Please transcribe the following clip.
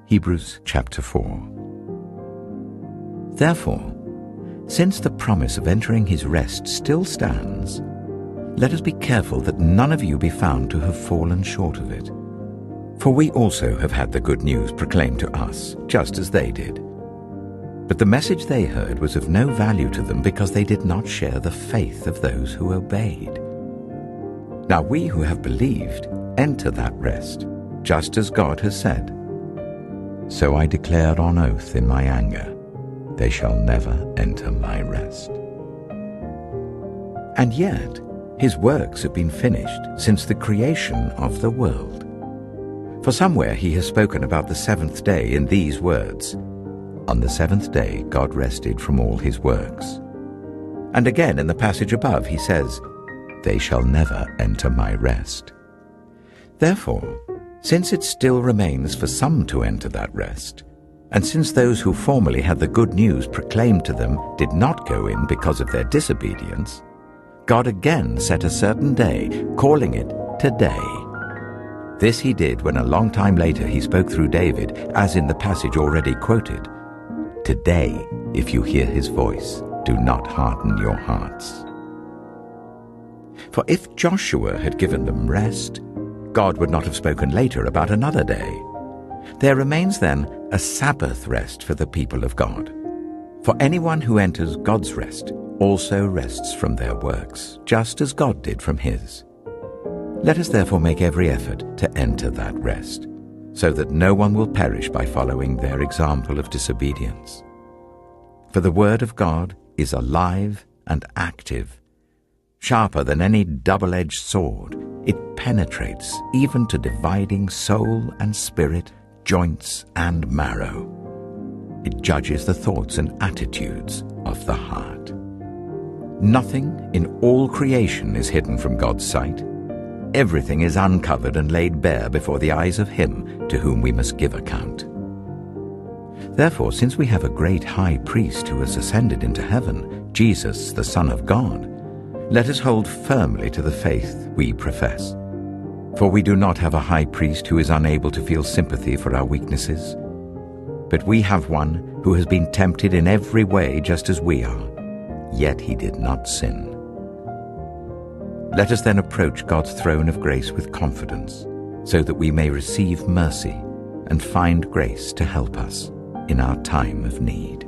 Hebrews chapter 4. Therefore, since the promise of entering his rest still stands, let us be careful that none of you be found to have fallen short of it. For we also have had the good news proclaimed to us, just as they did. But the message they heard was of no value to them because they did not share the faith of those who obeyed. Now we who have believed enter that rest, just as God has said. So I declared on oath in my anger, they shall never enter my rest. And yet, his works have been finished since the creation of the world. For somewhere he has spoken about the seventh day in these words, on the seventh day God rested from all his works. And again in the passage above he says, they shall never enter my rest. Therefore, since it still remains for some to enter that rest, and since those who formerly had the good news proclaimed to them did not go in because of their disobedience, God again set a certain day, calling it Today. This he did when a long time later he spoke through David, as in the passage already quoted, Today, if you hear his voice, do not harden your hearts. For if Joshua had given them rest, God would not have spoken later about another day. There remains then a Sabbath rest for the people of God. For anyone who enters God's rest also rests from their works, just as God did from his. Let us therefore make every effort to enter that rest, so that no one will perish by following their example of disobedience. For the word of God is alive and active, sharper than any double-edged sword. It penetrates even to dividing soul and spirit, joints and marrow. It judges the thoughts and attitudes of the heart. Nothing in all creation is hidden from God's sight. Everything is uncovered and laid bare before the eyes of him to whom we must give account. Therefore, since we have a great high priest who has ascended into heaven, Jesus, the Son of God, let us hold firmly to the faith we profess. For we do not have a high priest who is unable to feel sympathy for our weaknesses, but we have one who has been tempted in every way just as we are, yet he did not sin. Let us then approach God's throne of grace with confidence, so that we may receive mercy and find grace to help us in our time of need.